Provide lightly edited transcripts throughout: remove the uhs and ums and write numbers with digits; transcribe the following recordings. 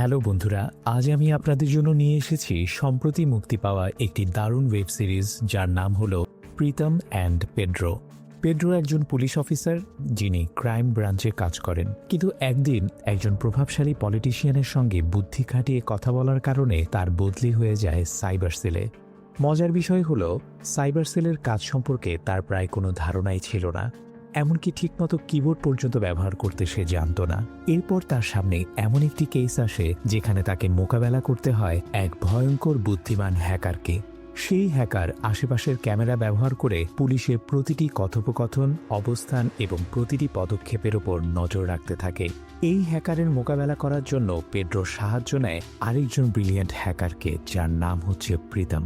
Hello বন্ধুরা, আজ আমি আপনাদের জন্য নিয়ে এসেছি সম্প্রতি মুক্তি পাওয়া একটি দারুণ ওয়েব সিরিজ যার নাম হলো প্রীতম অ্যান্ড পেড্রো। পেড্রো একজন পুলিশ অফিসার যিনি ক্রাইম ব্রাঞ্চে কাজ করেন, কিন্তু একদিন একজন প্রভাবশালী পলিটিশিয়ানের সঙ্গে বুদ্ধি খাটিয়ে কথা বলার কারণে তার বদলি হয়ে যায় সাইবার সেলে। মজার বিষয় হলো সাইবার সেলের কাজ সম্পর্কে তার প্রায় কোনো ধারণাই ছিল না, এমনকি ঠিকমতো কিবোর্ড পর্যন্ত ব্যবহার করতে সে জানত না। এরপর তার সামনে এমন একটি কেস আসে যেখানে তাকে মোকাবেলা করতে হয় এক ভয়ঙ্কর বুদ্ধিমান হ্যাকারকে। সেই হ্যাকার আশেপাশের ক্যামেরা ব্যবহার করে পুলিশের প্রতিটি কথোপকথন, অবস্থান এবং প্রতিটি পদক্ষেপের ওপর নজর রাখতে থাকে। এই হ্যাকারের মোকাবেলা করার জন্য পেড্রো সাহায্য নেয় আরেকজন ব্রিলিয়ান্ট হ্যাকারকে, যার নাম হচ্ছে প্রীতম।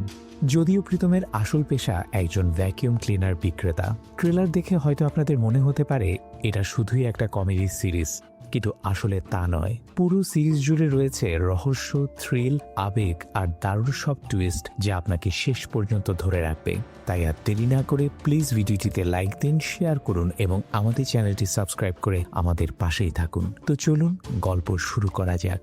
যদিও প্রীতমের আসল পেশা একজন ভ্যাকিউম ক্লিনার বিক্রেতা। ট্রেলার দেখে হয়তো আপনাদের মনে হতে পারে এটা শুধুই একটা কমেডি সিরিজ, কিন্তু আসলে তা নয়। পুরো সিরিজ জুড়ে রয়েছে রহস্য, থ্রিল, আবেগ আর দারুণ সব টুইস্ট যা আপনাকে শেষ পর্যন্ত ধরে রাখবে। তাই আর দেরি না করে প্লিজ ভিডিওটিতে লাইক দিন, শেয়ার করুন এবং আমাদের চ্যানেলটি সাবস্ক্রাইব করে আমাদের পাশেই থাকুন। তো চলুন গল্প শুরু করা যাক।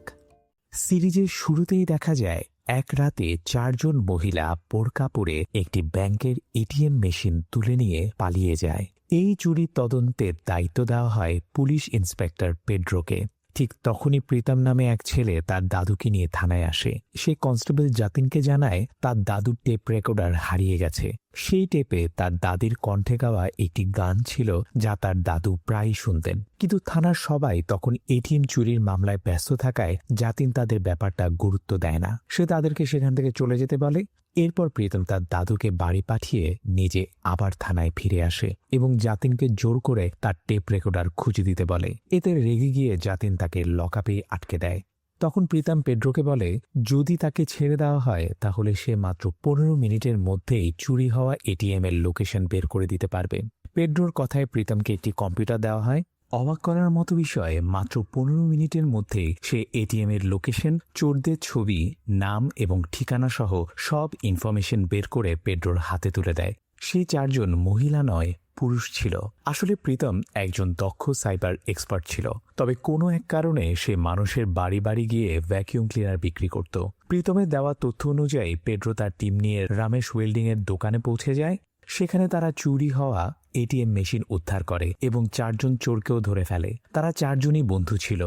সিরিজের শুরুতেই দেখা যায় এক রাতে 4 জন মহিলা বোরকা পরে একটি ব্যাংকের এটিএম মেশিন তুলে নিয়ে পালিয়ে যায়। এই চুরির তদন্তের দায়িত্ব দেওয়া হয় পুলিশ ইন্সপেক্টর পেড্রোকে। ঠিক তখনই প্রীতম নামে এক ছেলে তার দাদুকে নিয়ে থানায় আসে। সে কনস্টেবল জাতিনকে জানায় তার দাদুর টেপ রেকর্ডার হারিয়ে গেছে। সেই টেপে তার দাদির কণ্ঠে গাওয়া একটি গান ছিল যা তার দাদু প্রায়ই শুনতেন। কিন্তু থানার সবাই তখন এটিএম চুরির মামলায় ব্যস্ত থাকায় জাতিন তাদের ব্যাপারটা গুরুত্ব দেয় না। সে তাদেরকে সেখান থেকে চলে যেতে বলে। এরপর প্রীতম তার দাদুকে বাড়ি পাঠিয়ে নিজে আবার থানায় ফিরে আসে এবং জাতিনকে জোর করে তার টেপ রেকর্ডার খুঁজে দিতে বলে। এতে রেগে গিয়ে জাতিন তাকে লকআপে আটকে দেয়। তখন প্রীতম পেড্রোকে বলে যদি তাকে ছেড়ে দেওয়া হয় তাহলে সে মাত্র 15 মিনিটের মধ্যেই চুরি হওয়া এটিএম এর লোকেশন বের করে দিতে পারবে। পেড্রোর কথায় প্রীতমকে একটি কম্পিউটার দেওয়া হয়। অবাক করার মতো বিষয়ে মাত্র 15 মিনিটের মধ্যেই সে এটিএম এর লোকেশন, চোরদের ছবি, নাম এবং ঠিকানা সহ সব ইনফরমেশন বের করে পেড্রোর হাতে তুলে দেয়। সেই 4 জন মহিলা নয়, পুরুষ ছিল। আসলে প্রীতম একজন দক্ষ সাইবার এক্সপার্ট ছিল, তবে কোনো এক কারণে সে মানুষের বাড়ি বাড়ি গিয়ে ভ্যাকিউম ক্লিনার বিক্রি করত। প্রীতমের দেওয়া তথ্য অনুযায়ী পেড্রো তার টিম নিয়ে রামেশ ওয়েল্ডিং এর দোকানে পৌঁছে যায়। সেখানে তারা চুরি হওয়া এটিএম মেশিন উদ্ধার করে এবং 4 জন চোরকেও ধরে ফেলে। তারা 4 জনই বন্ধু ছিল,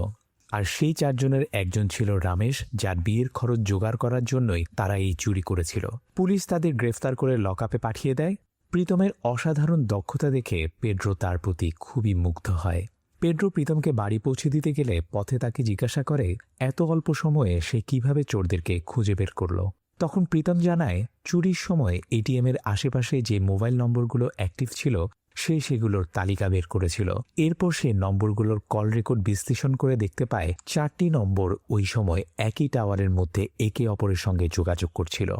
আর সেই 4 জনের একজন ছিল রামেশ, যার বিয়ের খরচ জোগাড় করার জন্যই তারা এই চুরি করেছিল। পুলিশ তাদের গ্রেফতার করে লকআপে পাঠিয়ে দেয়। প্রীতমের অসাধারণ দক্ষতা দেখে পেড্রো তার প্রতি খুবই মুগ্ধ হয়। পেড্রো প্রীতমকে বাড়ি পৌঁছে দিতে গেলে পথে তাকে জিজ্ঞাসা করে এত অল্প সময়ে সে কিভাবে চোরদেরকে খুঁজে বের করল। তখন প্রীতম জানায় চুরির সময় এটিএম এর আশেপাশে যে মোবাইল নম্বরগুলো অ্যাক্টিভ ছিল সে সেগুলোর তালিকা বের করেছিল। এরপর সে নম্বরগুলোর কল রেকর্ড বিশ্লেষণ করে দেখতে পায় 4টি নম্বর ওই সময় একই টাওয়ারের মধ্যে একে অপরের সঙ্গে যোগাযোগ করছিল।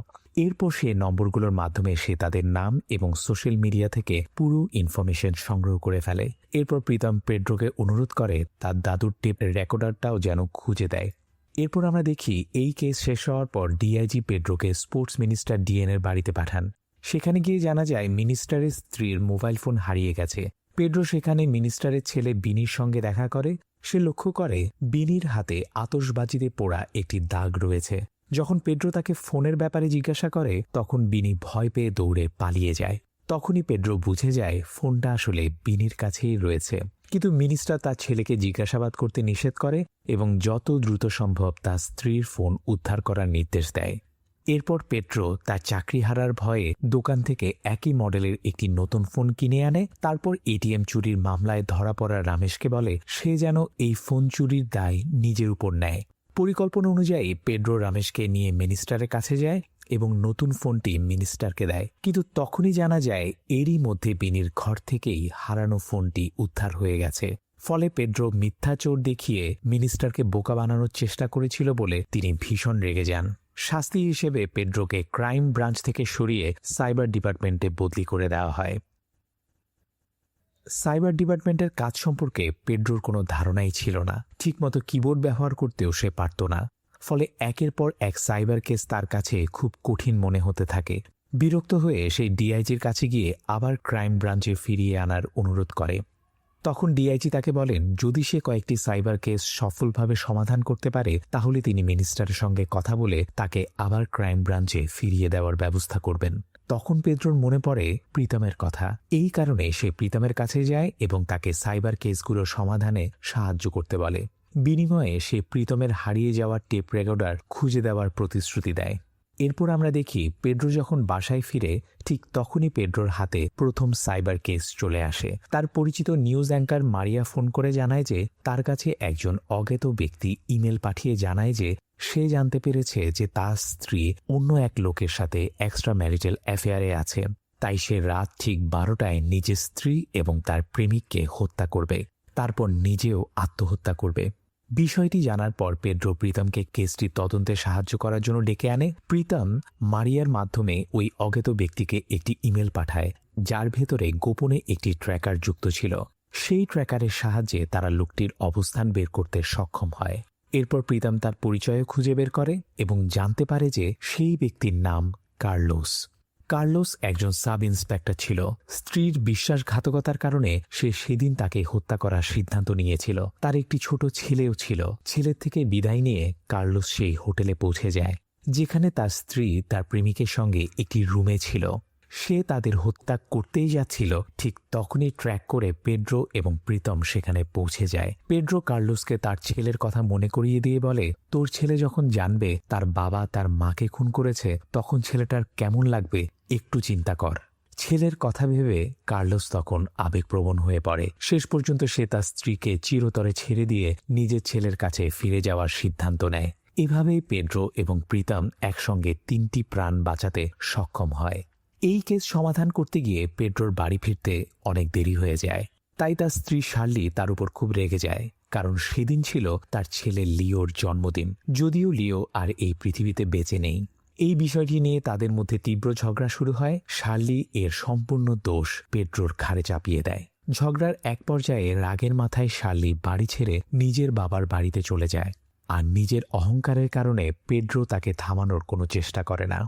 এরপর সে নম্বরগুলোর মাধ্যমে সে তাদের নাম এবং সোশ্যাল মিডিয়া থেকে পুরো ইনফরমেশন সংগ্রহ করে ফেলে। এরপর প্রীতম পেড্রোকে অনুরোধ করে তার দাদুর টেপ রেকর্ডারটাও যেন খুঁজে দেয়। এরপর আমরা দেখি এই কেস শেষ হওয়ার পর ডিআইজি পেড্রোকে স্পোর্টস মিনিস্টার ডিএন এর বাড়িতে পাঠান। সেখানে গিয়ে জানা যায় মিনিস্টারের স্ত্রীর মোবাইল ফোন হারিয়ে গেছে। পেড্রো সেখানে মিনিস্টারের ছেলে বিনির সঙ্গে দেখা করে। সে লক্ষ্য করে বিনির হাতে আতশবাজিতে পোড়া একটি দাগ রয়েছে। যখন পেড্রো তাকে ফোনের ব্যাপারে জিজ্ঞাসা করে তখন বিনি ভয় পেয়ে দৌড়ে পালিয়ে যায়। তখনই পেড্রো বুঝে যায় ফোনটা আসলে বিনির কাছেই রয়েছে। কিন্তু মিনিস্টার তার ছেলেকে জিজ্ঞাসাবাদ করতে নিষেধ করে এবং যত দ্রুত সম্ভব তার স্ত্রীর ফোন উদ্ধার করার নির্দেশ দেয়। এরপর পেড্রো তার চাকরি হারার ভয়ে দোকান থেকে একই মডেলের একটি নতুন ফোন কিনে আনে। তারপর এটিএম চুরির মামলায় ধরা পড়া রামেশকে বলে সে যেন এই ফোন চুরির দায় নিজের উপর নেয়। পরিকল্পনা অনুযায়ী পেড্রো রামেশকে নিয়ে মিনিস্টারের কাছে যায় এবং নতুন ফোনটি মিনিস্টারকে দেয়। কিন্তু তখনই জানা যায় এরই মধ্যে বিনির ঘর থেকেই হারানো ফোনটি উদ্ধার হয়ে গেছে। ফলে পেড্রো মিথ্যা চোর দেখিয়ে মিনিস্টারকে বোকা বানানোর চেষ্টা করেছিল বলে তিনি ভীষণ রেগে যান। শাস্তি হিসেবে পেড্রোকে ক্রাইম ব্রাঞ্চ থেকে সরিয়ে সাইবার ডিপার্টমেন্টে বদলি করে দেওয়া হয়। সাইবার ডিপার্টমেন্টের কাজ সম্পর্কে পেড্রোর কোনো ধারণাই ছিল না। ঠিকমতো কিবোর্ড ব্যবহার করতেও সে পারত না। ফলে একের পর এক সাইবার কেস তার কাছে খুব কঠিন মনে হতে থাকে। বিরক্ত হয়ে সেই ডিআইজির কাছে গিয়ে আবার ক্রাইম ব্রাঞ্চে ফিরিয়ে আনার অনুরোধ করে। তখন ডিআইজি তাকে বলেন যদি সে কয়েকটি সাইবার কেস সফলভাবে সমাধান করতে পারে তাহলে তিনি মিনিস্টারের সঙ্গে কথা বলে তাকে আবার ক্রাইম ব্রাঞ্চে ফিরিয়ে দেওয়ার ব্যবস্থা করবেন। তখন পেড্রোর মনে পড়ে প্রীতমের কথা। এই কারণে সে প্রীতমের কাছে যায় এবং তাকে সাইবার কেসগুলো সমাধানে সাহায্য করতে বলে। বিনিময়ে সে প্রীতমের হারিয়ে যাওয়া টেপ রেকর্ডার খুঁজে দেওয়ার প্রতিশ্রুতি দেয়। এরপর আমরা দেখি পেড্রো যখন বাসায় ফিরে ঠিক তখনই পেড্রোর হাতে প্রথম সাইবার কেস চলে আসে। তার পরিচিত নিউজ অ্যাঙ্কার মারিয়া ফোন করে জানায় যে তার কাছে একজন অজ্ঞাত ব্যক্তি ইমেল পাঠিয়ে জানায় যে সে জানতে পেরেছে যে তার স্ত্রী অন্য এক লোকের সাথে এক্সট্রা ম্যারিটাল অ্যাফেয়ারে আছে। তাই সে রাত ঠিক 12টায় নিজের স্ত্রী এবং তার প্রেমিককে হত্যা করবে, তারপর নিজেও আত্মহত্যা করবে। বিষয়টি জানার পর পেড্রো প্রীতমকে কেসটি তদন্তে সাহায্য করার জন্য ডেকে আনে। প্রীতম মারিয়ার মাধ্যমে ওই অজ্ঞাত ব্যক্তিকে একটি ইমেল পাঠায় যার ভেতরে গোপনে একটি ট্র্যাকার যুক্ত ছিল। সেই ট্র্যাকারের সাহায্যে তারা লোকটির অবস্থান বের করতে সক্ষম হয়। এরপর প্রীতম তার পরিচয় খুঁজে বের করে এবং জানতে পারে যে সেই ব্যক্তির নাম কার্লোস। কার্লোস একজন সাব ইন্সপেক্টর ছিল। স্ত্রীর বিশ্বাসঘাতকতার কারণে সে সেদিন তাকে হত্যা করার সিদ্ধান্ত নিয়েছিল। তার একটি ছোট ছেলেও ছিল। ছেলের থেকে বিদায় নিয়ে কার্লোস সেই হোটেলে পৌঁছে যায় যেখানে তার স্ত্রী তার প্রেমিকের সঙ্গে একটি রুমে ছিল। সে তাদের হত্যা করতেই যাচ্ছিল, ঠিক তখনই ট্র্যাক করে পেড্রো এবং প্রীতম সেখানে পৌঁছে যায়। পেড্রো কার্লোসকে তার ছেলের কথা মনে করিয়ে দিয়ে বলে, তোর ছেলে যখন জানবে তার বাবা তার মাকে খুন করেছে তখন ছেলেটার কেমন লাগবে একটু চিন্তা কর। ছেলের কথা ভেবে কার্লোস তখন আবেগপ্রবণ হয়ে পড়ে। শেষ পর্যন্ত সে তার স্ত্রীকে চিরতরে ছেড়ে দিয়ে নিজের ছেলের কাছে ফিরে যাওয়ার সিদ্ধান্ত নেয়। এভাবেই পেড্রো এবং প্রীতম একসঙ্গে 3টি প্রাণ বাঁচাতে সক্ষম হয়। এই কেস সমাধান করতে গিয়ে পেড্রোর বাড়ি ফিরতে অনেক দেরি হয়ে যায়। তাই তার স্ত্রী শার্লি তার উপর খুব রেগে যায়, কারণ সেদিন ছিল তার ছেলে লিওর জন্মদিন, যদিও লিও আর এই পৃথিবীতে বেঁচে নেই। এই বিষয়টি নিয়ে তাদের মধ্যে তীব্র ঝগড়া শুরু হয়। শার্লি এর সম্পূর্ণ দোষ পেড্রোর ঘাড়ে চাপিয়ে দেয়। ঝগড়ার এক পর্যায়ে রাগের মাথায় শার্লি বাড়ি ছেড়ে নিজের বাবার বাড়িতে চলে যায়, আর নিজের অহংকারের কারণে পেড্রো তাকে থামানোর কোনো চেষ্টা করে না।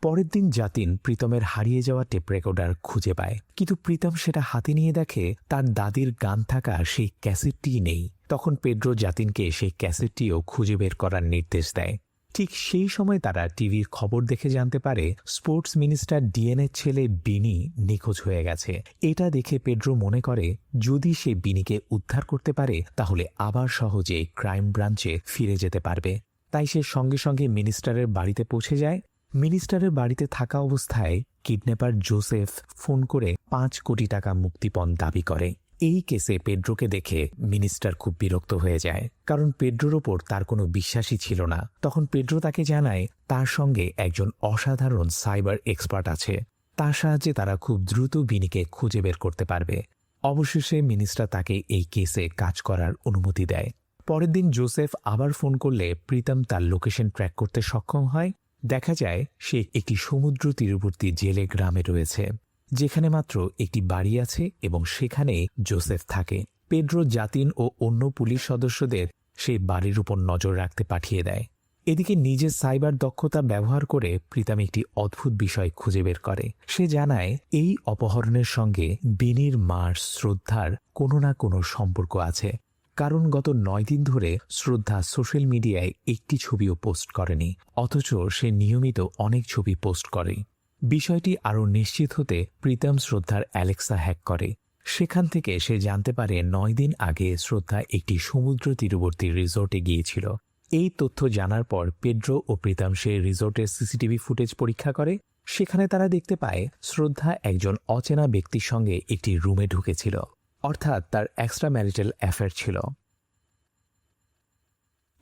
পরের দিন জাতিন প্রীতমের হারিয়ে যাওয়া টেপ রেকর্ডার খুঁজে পায়, কিন্তু প্রীতম সেটা হাতে নিয়ে দেখে তার দাদির গান থাকা সেই ক্যাসেটটি নেই। তখন পেড্রো জাতিনকে সেই ক্যাসেটটিও খুঁজে বের করার নির্দেশ দেয়। ঠিক সেই সময় তারা টিভির খবর দেখে জানতে পারে স্পোর্টস মিনিস্টার ডিএনের ছেলে বিনি নিখোঁজ হয়ে গেছে। এটা দেখে পেড্রো মনে করে যদি সে বিনিকে উদ্ধার করতে পারে তাহলে আবার সহজে ক্রাইম ব্রাঞ্চে ফিরে যেতে পারবে। তাই সে সঙ্গে সঙ্গে মিনিস্টারের বাড়িতে পৌঁছে যায়। মিনিস্টারের বাড়িতে থাকা অবস্থায় কিডন্যাপার জোসেফ ফোন করে 5 কোটি টাকা মুক্তিপণ দাবি করে। এই কেসে পেড্রোকে দেখে মিনিস্টার খুব বিরক্ত হয়ে যায়, কারণ পেড্রোর ওপর তার কোনো বিশ্বাসই ছিল না। তখন পেড্রো তাকে জানায় তার সঙ্গে একজন অসাধারণ সাইবার এক্সপার্ট আছে, তার সাহায্যে তারা খুব দ্রুত বিনিকে খুঁজে বের করতে পারবে। অবশেষে মিনিস্টার তাকে এই কেসে কাজ করার অনুমতি দেয়। পরের দিন জোসেফ আবার ফোন করলে প্রীতম তার লোকেশন ট্র্যাক করতে সক্ষম হয়। দেখা যায় সে একটি সমুদ্র তীরবর্তী জেলে গ্রামে রয়েছে, যেখানে মাত্র একটি বাড়ি আছে এবং সেখানেই জোসেফ থাকে। পেড্রো জাতিন ও অন্য পুলিশ সদস্যদের সেই বাড়ির উপর নজর রাখতে পাঠিয়ে দেয়। এদিকে নিজের সাইবার দক্ষতা ব্যবহার করে প্রীতম একটি অদ্ভুত বিষয় খুঁজে বের করে। সে জানায় এই অপহরণের সঙ্গে বিনির মার শ্রদ্ধার কোনো না কোনো সম্পর্ক আছে, কারণ গত 9 দিন ধরে শ্রদ্ধা সোশ্যাল মিডিয়ায় একটি ছবিও পোস্ট করেনি, অথচ সে নিয়মিত অনেক ছবি পোস্ট করে। বিষয়টি আরও নিশ্চিত হতে প্রীতম শ্রদ্ধার অ্যালেক্সা হ্যাক করে। সেখান থেকে সে জানতে পারে 9 দিন আগে শ্রদ্ধা একটি সমুদ্র তীরবর্তী রিসোর্টে গিয়েছিল। এই তথ্য জানার পর পেড্রো ও প্রীতম সেই রিসোর্টের সিসিটিভি ফুটেজ পরীক্ষা করে। সেখানে তারা দেখতে পায় শ্রদ্ধা একজন অচেনা ব্যক্তির সঙ্গে একটি রুমে ঢুকেছিল, অর্থাৎ তার এক্সট্রা ম্যারিটাল অ্যাফেয়ার ছিল।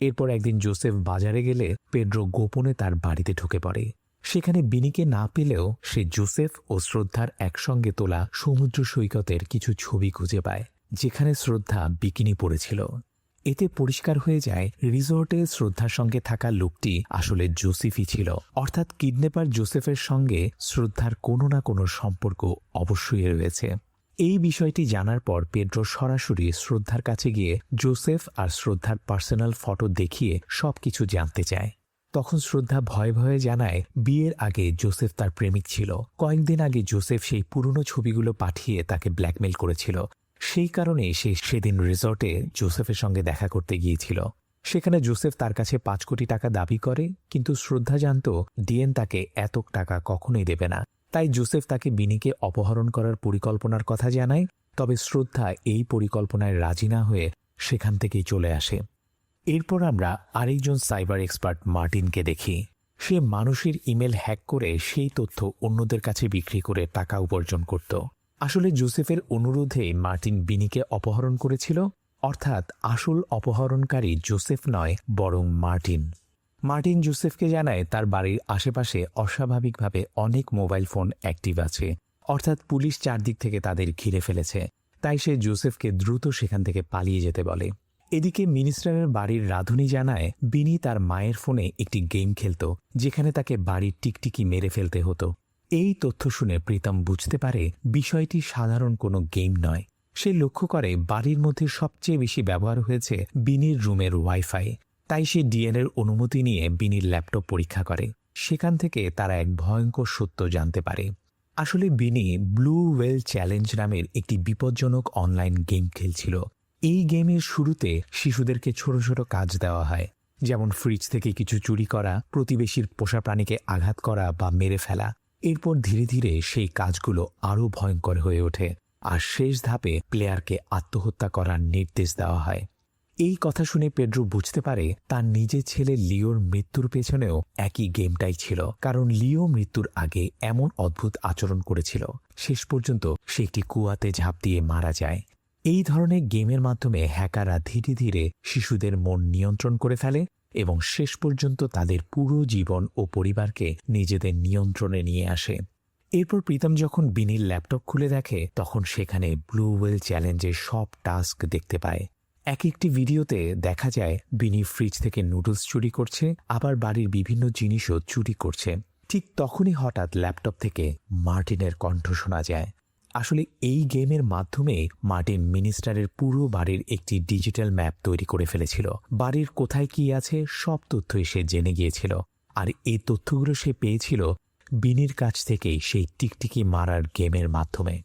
এরপর একদিন জোসেফ বাজারে গেলে পেড্রো গোপনে তার বাড়িতে ঢুকে পড়ে। সেখানে বিনিকে না পেলেও সে জোসেফ ও শ্রদ্ধার একসঙ্গে তোলা সমুদ্র সৈকতের কিছু ছবি খুঁজে পায়, যেখানে শ্রদ্ধা বিকিনি পরেছিল। এতে পরিষ্কার হয়ে যায় রিসোর্টে শ্রদ্ধার সঙ্গে থাকা লোকটি আসলে জোসেফই ছিল, অর্থাৎ কিডন্যাপার জোসেফের সঙ্গে শ্রদ্ধার কোনো না কোনো সম্পর্ক অবশ্যই রয়েছে। এই বিষয়টি জানার পর পেড্রো সরাসরি শ্রদ্ধার কাছে গিয়ে জোসেফ আর শ্রদ্ধার পার্সোনাল ফটো দেখিয়ে সবকিছু জানতে চায়। তখন শ্রদ্ধা ভয়ে ভয়ে জানায় বিয়ের আগে জোসেফ তার প্রেমিক ছিল। কয়েকদিন আগে জোসেফ সেই পুরনো ছবিগুলো পাঠিয়ে তাকে ব্ল্যাকমেল করেছিল। সেই কারণে সে সেদিন রিসর্টে জোসেফের সঙ্গে দেখা করতে গিয়েছিল। সেখানে জোসেফ তার কাছে 5 কোটি টাকা দাবি করে, কিন্তু শ্রদ্ধা জানত ডিএন তাকে এত টাকা কখনোই দেবে না। তাই জোসেফ তাকে বিনিকে অপহরণ করার পরিকল্পনার কথা জানায়, তবে শ্রদ্ধা এই পরিকল্পনায় রাজি না হয়ে সেখান থেকেই চলে আসে। এরপর আমরা আরেকজন সাইবার এক্সপার্ট মার্টিনকে দেখি। সে মানুষের ইমেল হ্যাক করে সেই তথ্য অন্যদের কাছে বিক্রি করে টাকা উপার্জন করত। আসলে জোসেফের অনুরোধে মার্টিন বিনিকে অপহরণ করেছিল, অর্থাৎ আসল অপহরণকারী জোসেফ নয় বরং মার্টিন। মার্টিন জোসেফকে জানায় তার বাড়ির আশেপাশে অস্বাভাবিকভাবে অনেক মোবাইল ফোন অ্যাক্টিভ আছে, অর্থাৎ পুলিশ চারদিক থেকে তাদের ঘিরে ফেলেছে। তাই সে জোসেফকে দ্রুত সেখান থেকে পালিয়ে যেতে বলে। এদিকে মিনিস্টারের বাড়ির রাঁধুনি জানায় বিনি তার মায়ের ফোনে একটি গেম খেলত, যেখানে তাকে বাড়ির টিকটিকি মেরে ফেলতে হতো। এই তথ্য শুনে প্রীতম বুঝতে পারে বিষয়টি সাধারণ কোনো গেম নয়। সে লক্ষ্য করে বাড়ির মধ্যে সবচেয়ে বেশি ব্যবহার হয়েছে বিনির রুমের ওয়াইফাই। তাই সে ডিএনএর অনুমতি নিয়ে বিনির ল্যাপটপ পরীক্ষা করে। সেখান থেকে তারা এক ভয়ঙ্কর সত্য জানতে পারে। আসলে বিনি ব্লু ওয়েল চ্যালেঞ্জ নামের একটি বিপজ্জনক অনলাইন গেম খেলছিল। এই গেমের শুরুতে শিশুদেরকে ছোট ছোট কাজ দেওয়া হয়, যেমন ফ্রিজ থেকে কিছু চুরি করা, প্রতিবেশীর পোষা প্রাণীকে আঘাত করা বা মেরে ফেলা। এরপর ধীরে ধীরে সেই কাজগুলো আরও ভয়ঙ্কর হয়ে ওঠে, আর শেষ ধাপে প্লেয়ারকে আত্মহত্যা করার নির্দেশ দেওয়া হয়। এই কথা শুনে পেড্রো বুঝতে পারে তার নিজের ছেলে লিওর মৃত্যুর পেছনেও একই গেমটাই ছিল, কারণ লিও মৃত্যুর আগে এমন অদ্ভুত আচরণ করেছিল। শেষ পর্যন্ত সে একটি কুয়াতে ঝাঁপ দিয়ে মারা যায়। এই ধরনের গেমের মাধ্যমে হ্যাকাররা ধীরে ধীরে শিশুদের মন নিয়ন্ত্রণ করে ফেলে এবং শেষ পর্যন্ত তাদের পুরো জীবন ও পরিবারকে নিজেদের নিয়ন্ত্রণে নিয়ে আসে। এরপর প্রীতম যখন বিনির ল্যাপটপ খুলে দেখে, তখন সেখানে ব্লু ওয়েল চ্যালেঞ্জের সব টাস্ক দেখতে পায়। এক একটি ভিডিওতে দেখা যায় বিনি ফ্রিজ থেকে নুডলস চুরি করছে, আবার বাড়ির বিভিন্ন জিনিসও চুরি করছে। ঠিক তখনই হঠাৎ ল্যাপটপ থেকে মার্টিনের কণ্ঠ শোনা যায়। আসলে এই গেমের মাধ্যমে মার্টিন মিনিস্টারের পুরো বাড়ির একটি ডিজিটাল ম্যাপ তৈরি করে ফেলেছিল। বাড়ির কোথায় কি আছে সব তথ্যই সে জেনে গিয়েছিল, আর এই তথ্যগুলো সে পেয়েছিল বিনির কাছ থেকেই সেই টিকটিকি মারার গেমের মাধ্যমে।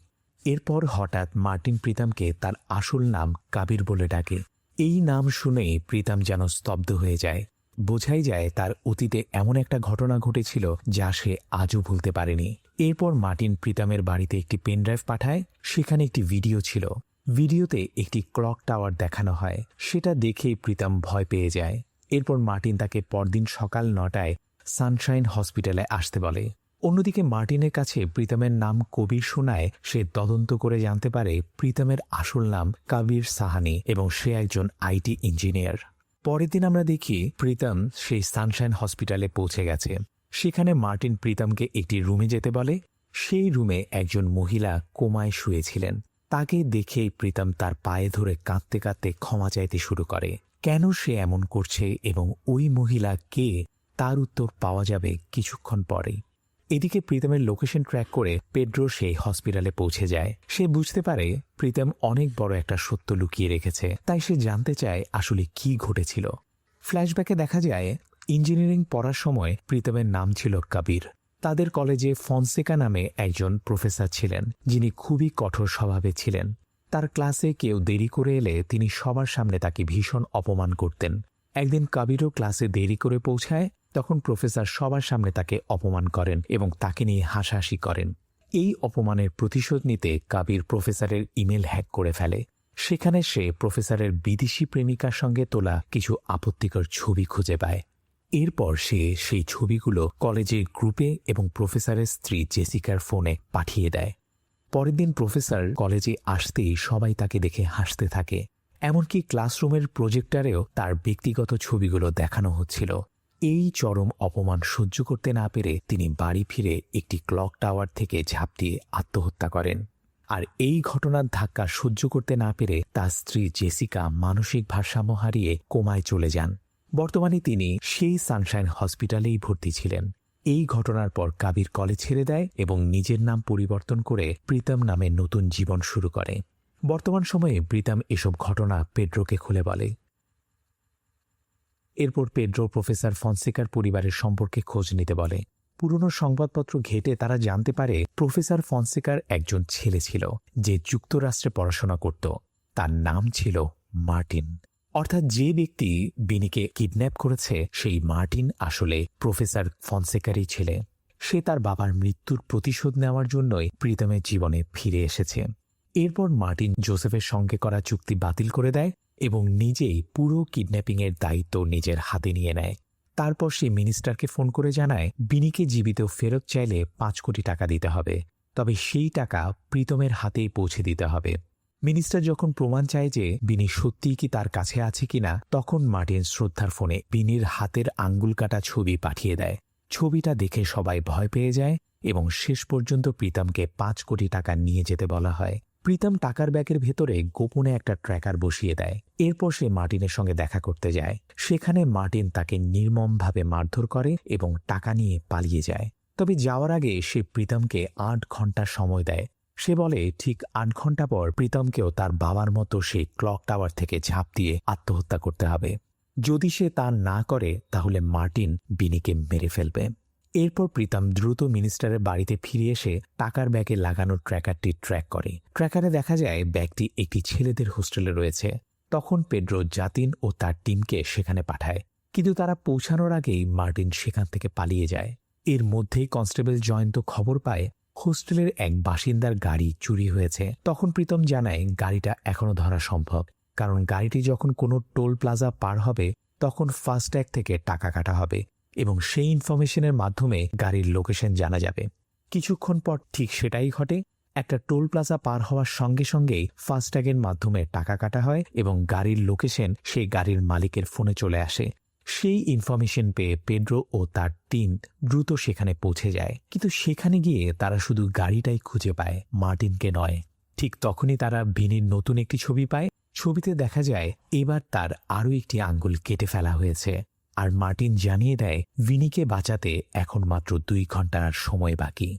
এরপর হঠাৎ মার্টিন প্রীতমকে তার আসল নাম কাবির বলে ডাকে। এই নাম শুনেই প্রীতম যেন স্তব্ধ হয়ে যায়। বোঝাই যায় তার অতীতে এমন একটা ঘটনা ঘটেছিল যা সে আজও ভুলতে পারেনি। এরপর মার্টিন প্রীতমের বাড়িতে একটি পেনড্রাইভ পাঠায়। সেখানে একটি ভিডিও ছিল। ভিডিওতে একটি ক্লক টাওয়ার দেখানো হয়। সেটা দেখেই প্রীতম ভয় পেয়ে যায়। এরপর মার্টিন তাকে পরদিন সকাল 9টায় সানশাইন হসপিটালে আসতে বলে। অন্যদিকে মার্টিনের কাছে প্রীতমের নাম কবির শোনায় সে তদন্ত করে জানতে পারে প্রীতমের আসল নাম কবির সাহানি এবং সে একজন আইটি ইঞ্জিনিয়ার। পরের দিন আমরা দেখি প্রীতম সেই সানশাইন হসপিটালে পৌঁছে গেছে। সেখানে মার্টিন প্রীতমকে একটি রুমে যেতে বলে। সেই রুমে একজন মহিলা কোমায় শুয়েছিলেন। তাকে দেখেই প্রীতম তার পায়ে ধরে কাঁদতে কাঁদতে ক্ষমা চাইতে শুরু করে। কেন সে এমন করছে এবং ওই মহিলা কে, তার উত্তর পাওয়া যাবে কিছুক্ষণ পরেই। এদিকে প্রীতমের লোকেশন ট্র্যাক করে পেড্রো সেই হসপিটালে পৌঁছে যায়। সে বুঝতে পারে প্রীতম অনেক বড় একটা সত্য লুকিয়ে রেখেছে, তাই সে জানতে চায় আসলে কি ঘটেছিল। ফ্ল্যাশব্যাকে দেখা যায় ইঞ্জিনিয়ারিং পড়ার সময় প্রীতমের নাম ছিল কবির। তাদের কলেজে ফনসেকা নামে একজন প্রফেসর ছিলেন, যিনি খুবই কঠোর স্বভাবের ছিলেন। তার ক্লাসে কেউ দেরি করে এলে তিনি সবার সামনে তাকে ভীষণ অপমান করতেন। একদিন কবিরও ক্লাসে দেরি করে পৌঁছায়। তখন প্রফেসর সবার সামনে তাকে অপমান করেন এবং তাকে নিয়ে হাসাহাসি করেন। এই অপমানের প্রতিশোধ নিতে কবির প্রফেসরের ইমেল হ্যাক করে ফেলে। সেখানে সে প্রফেসরের বিদেশি প্রেমিকার সঙ্গে তোলা কিছু আপত্তিকর ছবি খুঁজে পায়। এরপর সে সেই ছবিগুলো কলেজের গ্রুপে এবং প্রফেসরের স্ত্রী জেসিকার ফোনে পাঠিয়ে দেয়। পরের দিন প্রফেসর কলেজে আসতেই সবাই তাকে দেখে হাসতে থাকে। এমনকি ক্লাসরুমের প্রজেক্টরেও তার ব্যক্তিগত ছবিগুলো দেখানো হচ্ছিল। এই চরম অপমান সহ্য করতে না পেরে তিনি বাড়ি ফিরে একটি ক্লক টাওয়ার থেকে ঝাঁপ দিয়ে আত্মহত্যা করেন। আর এই ঘটনার ধাক্কা সহ্য করতে না পেরে তার স্ত্রী জেসিকা মানসিক ভারসাম্য হারিয়ে কোমায় চলে যান। বর্তমানে তিনি সেই সানশাইন হসপিটালেই ভর্তি ছিলেন। এই ঘটনার পর কবির কলেজ ছেড়ে দেয় এবং নিজের নাম পরিবর্তন করে প্রীতম নামে নতুন জীবন শুরু করে। বর্তমান সময়ে প্রীতম এসব ঘটনা পেড্রোকে খুলে বলে। এরপর পেড্রো প্রফেসর ফনসেকার পরিবারের সম্পর্কে খোঁজ নিতে বলে। পুরনো সংবাদপত্র ঘেঁটে তারা জানতে পারে প্রফেসর ফনসেকার একজন ছেলে ছিল যে যুক্তরাষ্ট্রে পড়াশোনা করত। তার নাম ছিল মার্টিন। অর্থাৎ যে ব্যক্তি বিনিকে কিডন্যাপ করেছে সেই মার্টিন আসলে প্রফেসর ফনসেকারই ছেলে। সে তার বাবার মৃত্যুর প্রতিশোধ নেওয়ার জন্যই প্রীতমের জীবনে ফিরে এসেছে। এরপর মার্টিন জোসেফের সঙ্গে করা চুক্তি বাতিল করে দেয় এবং নিজেই পুরো কিডন্যাপিংয়ের দায়িত্ব নিজের হাতে নিয়ে নেয়। তারপর সে মিনিস্টারকে ফোন করে জানায় বিনিকে জীবিত ফেরত চাইলে 5 কোটি টাকা দিতে হবে, তবে সেই টাকা প্রীতমের হাতেই পৌঁছে দিতে হবে। মিনিস্টার যখন প্রমাণ চায় যে বিনি সত্যিই কি তার কাছে আছে কিনা, তখন মার্টিন শ্রদ্ধার ফোনে বিনির হাতের আঙ্গুল কাটা ছবি পাঠিয়ে দেয়। ছবিটা দেখে সবাই ভয় পেয়ে যায় এবং শেষ পর্যন্ত প্রীতমকে 5 কোটি টাকা নিয়ে যেতে বলা হয়। প্রীতম টাকার ব্যাগের ভেতরে গোপনে একটা ট্র্যাকার বসিয়ে দেয়। এরপর সে মার্টিনের সঙ্গে দেখা করতে যায়। সেখানে মার্টিন তাকে নির্মমভাবে মারধর করে এবং টাকা নিয়ে পালিয়ে যায়। তবে যাওয়ার আগে সে প্রীতমকে 8 ঘন্টা সময় দেয়। সে বলে ঠিক 8 ঘন্টা পর প্রীতমকেও তার বাবার মতো সেই ক্লক টাওয়ার থেকে ঝাঁপ দিয়ে আত্মহত্যা করতে হবে। যদি সে তা না করে তাহলে মার্টিন বিনিকে মেরে ফেলবে। এরপর প্রীতম দ্রুত মিনিস্টারের বাড়িতে ফিরে এসে টাকার ব্যাগে লাগানো ট্র্যাকারটি ট্র্যাক করে। ট্র্যাকারে দেখা যায় ব্যাগটি একটি ছেলেদের হোস্টেলে রয়েছে। তখন পেড্রো জাতিন ও তার টিমকে সেখানে পাঠায়, কিন্তু তারা পৌঁছানোর আগেই মার্টিন সেখান থেকে পালিয়ে যায়। এর মধ্যেই কনস্টেবল জয়ন্ত খবর পায় হোস্টেলের এক বাসিন্দার গাড়ি চুরি হয়েছে। তখন প্রীতম জানায় গাড়িটা এখনও ধরা সম্ভব, কারণ গাড়িটি যখন কোনো টোল প্লাজা পার হবে তখন ফাস্ট্যাগ থেকে টাকা কাটা হবে এবং সেই ইনফরমেশনের মাধ্যমে গাড়ির লোকেশন জানা যাবে। কিছুক্ষণ পর ঠিক সেটাই ঘটে। একটা টোল প্লাজা পার হওয়ার সঙ্গে সঙ্গেই ফাস্ট্যাগের মাধ্যমে টাকা কাটা হয় এবং গাড়ির লোকেশন সেই গাড়ির মালিকের ফোনে চলে আসে। সেই ইনফরমেশন পেয়ে পেড্রো ও তার টিম দ্রুত সেখানে পৌঁছে যায়, কিন্তু সেখানে গিয়ে তারা শুধু গাড়িটাই খুঁজে পায়, মার্টিনকে নয়। ঠিক তখনই তারা বিনির নতুন একটি ছবি পায়। ছবিতে দেখা যায় এবার তার আরও একটি আঙ্গুল কেটে ফেলা হয়েছে। আর মার্টিন জানিয়ে দেয় ভিনিকে বাঁচাতে এখন মাত্র 2 ঘন্টার সময় বাকি।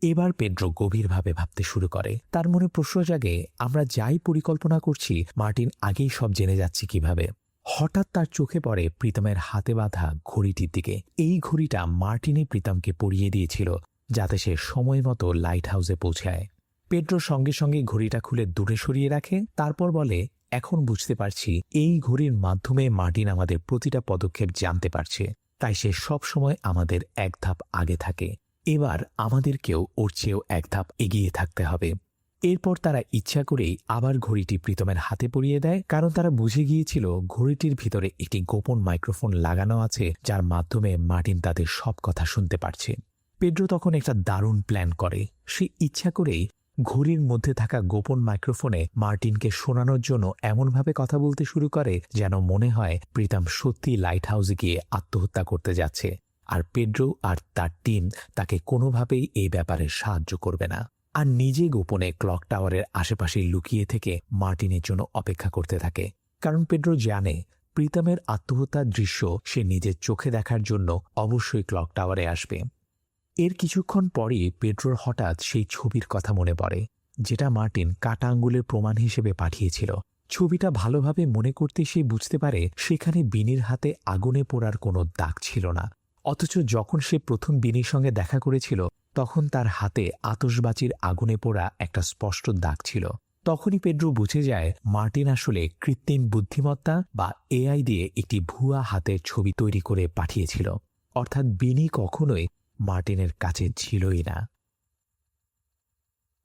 এবার পেড্রো গভীরভাবে ভাবতে শুরু করে। তার মনে প্রশ্ন জাগে, আমরা যাই পরিকল্পনা করছি মার্টিন আগেই সব জেনে যাচ্ছে কিভাবে। হঠাৎ তার চোখে পড়ে প্রীতমের হাতে বাঁধা ঘড়িটির দিকে। এই ঘড়িটা মার্টিনই প্রীতমকে পরিয়ে দিয়েছিল যাতে সে সময় মতো লাইট হাউসে পৌঁছায়। পেড্রো সঙ্গে সঙ্গে ঘড়িটা খুলে দূরে সরিয়ে রাখে। তারপর বলে, এখন বুঝতে পারছি এই ঘড়ির মাধ্যমে মার্টিন আমাদের প্রতিটা পদক্ষেপ জানতে পারছে, তাই সে সব সময় আমাদের এক ধাপ আগে থাকে। এবার আমাদেরকেও ওর চেয়েও এক ধাপ এগিয়ে থাকতে হবে। এরপর তারা ইচ্ছা করেই আবার ঘড়িটি প্রীতমের হাতে পরিয়ে দেয়, কারণ তারা বুঝে গিয়েছিল ঘড়িটির ভিতরে একটি গোপন মাইক্রোফোন লাগানো আছে যার মাধ্যমে মার্টিন তাদের সব কথা শুনতে পারছে। পেড্রো তখন একটা দারুণ প্ল্যান করে। সে ইচ্ছা করেই ঘড়ির মধ্যে থাকা গোপন মাইক্রোফোনে মার্টিনকে শোনানোর জন্য এমনভাবে কথা বলতে শুরু করে যেন মনে হয় প্রীতম সত্যি লাইট হাউসে গিয়ে আত্মহত্যা করতে যাচ্ছে, আর পেড্রো আর তার টিম তাকে কোনোভাবেই এই ব্যাপারে সাহায্য করবে না। আর নিজে গোপনে ক্লক টাওয়ারের আশেপাশে লুকিয়ে থেকে মার্টিনের জন্য অপেক্ষা করতে থাকে, কারণ পেড্রো জানে প্রীতমের আত্মহত্যার দৃশ্য সে নিজের চোখে দেখার জন্য অবশ্যই ক্লক টাওয়ারে আসবে। এর কিছুক্ষণ পরই পেড্রোর হঠাৎ সেই ছবির কথা মনে পড়ে যেটা মার্টিন কাটা আঙ্গুলের প্রমাণ হিসেবে পাঠিয়েছিল। ছবিটা ভালোভাবে মনে করতে সে বুঝতে পারে সেখানে বিনির হাতে আগুনে পোড়ার কোনো দাগ ছিল না, অথচ যখন সে প্রথম বিনির সঙ্গে দেখা করেছিল তখন তার হাতে আতশবাজির আগুনে পোড়া একটা স্পষ্ট দাগ ছিল। তখনই পেড্রো বুঝে যায় মার্টিন আসলে কৃত্রিম বুদ্ধিমত্তা বা এআই দিয়ে একটি ভুয়া হাতের ছবি তৈরি করে পাঠিয়েছিল, অর্থাৎ বিনি কখনোই মার্টিনের কাছে ছিলই না।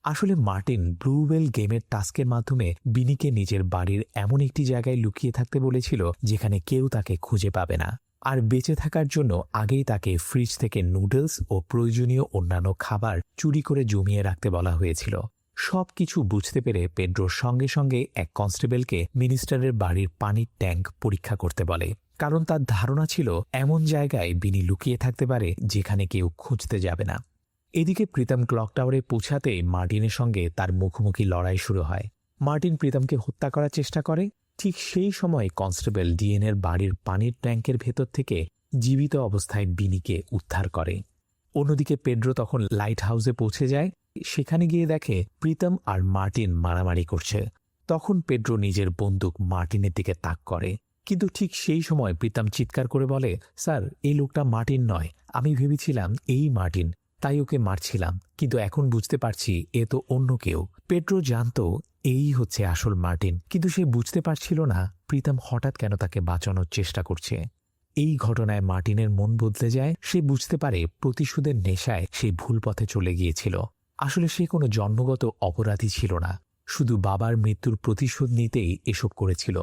আসলে মার্টিন ব্লুওয়েল গেমের টাস্কের মাধ্যমে বিনিকে নিজের বাড়ির এমন একটি জায়গায় লুকিয়ে থাকতে বলেছিল যেখানে কেউ তাকে খুঁজে পাবে না, আর বেঁচে থাকার জন্য আগেই তাকে ফ্রিজ থেকে নুডলস ও প্রয়োজনীয় অন্যান্য খাবার চুরি করে জমিয়ে রাখতে বলা হয়েছিল। সব কিছু বুঝতে পেরে পেড্রোর সঙ্গে সঙ্গে এক কনস্টেবলকে মিনিস্টারের বাড়ির পানির ট্যাঙ্ক পরীক্ষা করতে বলে, কারণ তার ধারণা ছিল এমন জায়গায় বিনি লুকিয়ে থাকতে পারে যেখানে কেউ খুঁজতে যাবে না। এদিকে প্রীতম ক্লক টাওয়ারে পৌঁছাতে মার্টিনের সঙ্গে তার মুখোমুখি লড়াই শুরু হয়। মার্টিন প্রীতমকে হত্যা করার চেষ্টা করে। ঠিক সেই সময় কনস্টেবল ডিএনের বাড়ির পানির ট্যাঙ্কের ভেতর থেকে জীবিত অবস্থায় বিনিকে উদ্ধার করে। অন্যদিকে পেড্রো তখন লাইট হাউসে পৌঁছে যায়। সেখানে গিয়ে দেখে প্রীতম আর মার্টিন মারামারি করছে। তখন পেড্রো নিজের বন্দুক মার্টিনের দিকে তাক করে, কিন্তু ঠিক সেই সময় প্রীতম চিৎকার করে বলে, স্যার এই লোকটা মার্টিন নয়, আমি ভেবেছিলাম এই মার্টিন, তাই ওকে মারছিলাম, কিন্তু এখন বুঝতে পারছি এ তো অন্য কেউ। পেড্রো জানত এই হচ্ছে আসল মার্টিন, কিন্তু সে বুঝতে পারছিল না প্রীতম হঠাৎ কেন তাকে বাঁচানোর চেষ্টা করছে। এই ঘটনায় মার্টিনের মন বদলে যায়। সে বুঝতে পারে প্রতিশোধের নেশায় সে ভুল পথে চলে গিয়েছিল। আসলে সে কোনো জন্মগত অপরাধী ছিল না, শুধু বাবার মৃত্যুর প্রতিশোধ নিতেই এসব করেছিল।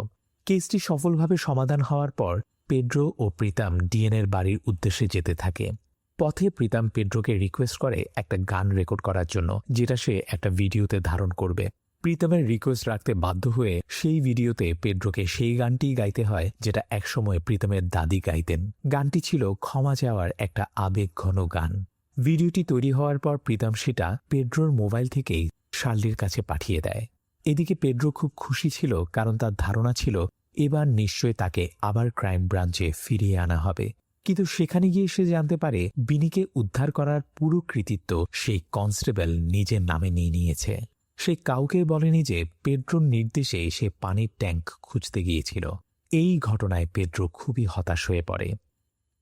কেসটি সফলভাবে সমাধান হওয়ার পর পেড্রো ও প্রীতম ডিএনএর বাড়ির উদ্দেশ্যে যেতে থাকে। পথে প্রীতম পেড্রোকে রিকোয়েস্ট করে একটা গান রেকর্ড করার জন্য, যেটা সে একটা ভিডিওতে ধারণ করবে। প্রীতমের রিকোয়েস্ট রাখতে বাধ্য হয়ে সেই ভিডিওতে পেড্রোকে সেই গানটিই গাইতে হয় যেটা একসময় প্রীতমের দাদি গাইতেন। গানটি ছিল ক্ষমা চাওয়ার একটা আবেগঘন গান। ভিডিওটি তৈরি হওয়ার পর প্রীতম সেটা পেড্রোর মোবাইল থেকেই শার্লির কাছে পাঠিয়ে দেয়। এদিকে পেড্রো খুব খুশি ছিল, কারণ তার ধারণা ছিল এবার নিশ্চয় তাকে আবার ক্রাইম ব্রাঞ্চে ফিরিয়ে আনা হবে। কিন্তু সেখানে গিয়ে সে জানতে পারে বিনিকে উদ্ধার করার পুরো কৃতিত্ব সেই কনস্টেবল নিজের নামে নিয়ে নিয়েছে। সে কাউকে বলেনি যে পেড্রোর নির্দেশে সে পানির ট্যাঙ্ক খুঁজতে গিয়েছিল। এই ঘটনায় পেড্রো খুবই হতাশ হয়ে পড়ে।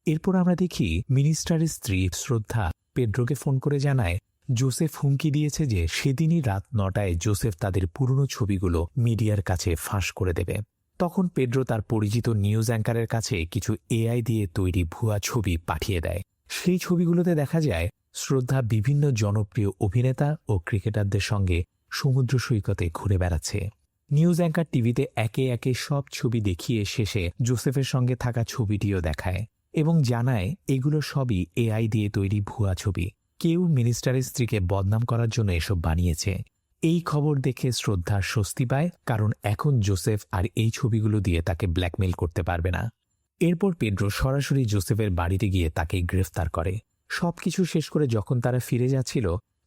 এরপর আমরা দেখি মিনিস্টারের স্ত্রী শ্রদ্ধা পেড্রোকে ফোন করে জানায় জোসেফ হুমকি দিয়েছে যে সেদিনই রাত 9টায় জোসেফ তাদের পুরনো ছবিগুলো মিডিয়ার কাছে ফাঁস করে দেবে। তখন পেড্রো তার পরিচিত নিউজ অ্যাঙ্কারের কাছে কিছু এআই দিয়ে তৈরি ভুয়া ছবি পাঠিয়ে দেয়। সেই ছবিগুলোতে দেখা যায় শ্রদ্ধা বিভিন্ন জনপ্রিয় অভিনেতা ও ক্রিকেটারদের সঙ্গে সমুদ্র সৈকতে ঘুরে বেড়াচ্ছে। নিউজ অ্যাঙ্কার টিভিতে একে একে সব ছবি দেখিয়ে শেষে জোসেফের সঙ্গে থাকা ছবিটিও দেখায় এবং জানায় এগুলো সবই এআই দিয়ে তৈরি ভুয়া ছবি। কেউ মিনিস্টারের স্ত্রীকে বদনাম করার জন্য এসব বানিয়েছে। এই খবর দেখে শ্রদ্ধার স্বস্তি পায়, কারণ এখন জোসেফ আর এই ছবিগুলো দিয়ে তাকে ব্ল্যাকমেইল করতে পারবে না। এরপর পেড্রো সরাসরি জোসেফের বাড়িতে গিয়ে তাকে গ্রেফতার করে। সবকিছু শেষ করে যখন তারা ফিরে যাচ্ছিল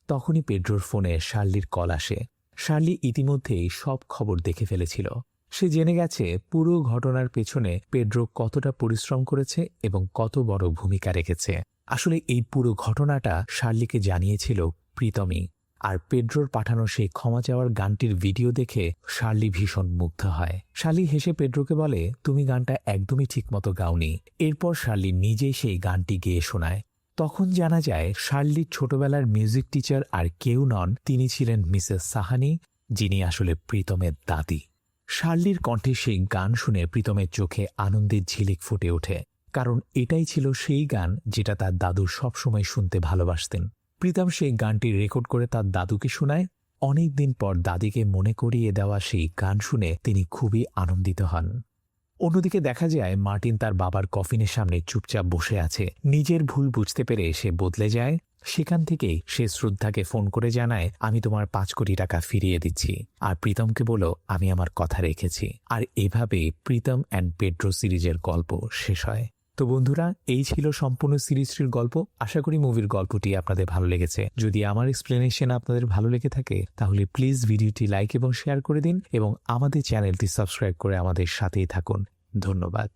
তখনই পেড্রোর ফোনে শার্লির কল আসে। শার্লি ইতিমধ্যেই সব খবর দেখে ফেলেছিল। সে জেনে গেছে পুরো ঘটনার পেছনে পেড্রো কতটা পরিশ্রম করেছে এবং কত বড় ভূমিকা রেখেছে। আসলে এই পুরো ঘটনাটা শার্লিকে জানিয়েছিল প্রীতমই। আর পেড্রোর পাঠানো সেই ক্ষমা চাওয়ার গানটির ভিডিও দেখে শার্লি ভীষণ মুগ্ধ হয়। শার্লি হেসে পেড্রোকে বলে, তুমি গানটা একদমই ঠিকমতো গাওনি। এরপর শার্লি নিজেই সেই গানটি গেয়ে শোনায়। তখন জানা যায় শার্লির ছোটবেলার মিউজিক টিচার আর কেউ নন, তিনি ছিলেন মিসেস সাহানি, যিনি আসলে প্রীতমের দাদি। শার্লির কণ্ঠে সেই গান শুনে প্রীতমের চোখে আনন্দের ঝিলিক ফুটে ওঠে, কারণ এটাই ছিল সেই গান যেটা তার দাদু সবসময় শুনতে ভালোবাসতেন। প্রীতম সেই গানটি রেকর্ড করে তার দাদুকে শোনায়। অনেকদিন পর দাদিকে মনে করিয়ে দেওয়া সেই গান শুনে তিনি খুবই আনন্দিত হন। অন্যদিকে দেখা যায় মার্টিন তার বাবার কফিনের সামনে চুপচাপ বসে আছে। নিজের ভুল বুঝতে পেরে সে বদলে যায়। সেখান থেকেই সে শ্রদ্ধাকে ফোন করে জানায়, আমি তোমার 5 কোটি টাকা ফিরিয়ে দিচ্ছি। আর প্রীতমকে বলো আমি আমার কথা রেখেছি। আর এভাবে প্রীতম অ্যান্ড পেড্রো সিরিজের গল্প শেষ হয়। তো বন্ধুরা, এই ছিল সম্পূর্ণ সিরিজটির গল্প। আশা করি মুভির গল্পটি আপনাদের ভালো লেগেছে। যদি আমার এক্সপ্লেনেশন আপনাদের ভালো লেগে থাকে তাহলে প্লিজ ভিডিওটি লাইক এবং শেয়ার করে দিন এবং আমাদের চ্যানেলটি সাবস্ক্রাইব করে আমাদের সাথেই থাকুন। ধন্যবাদ।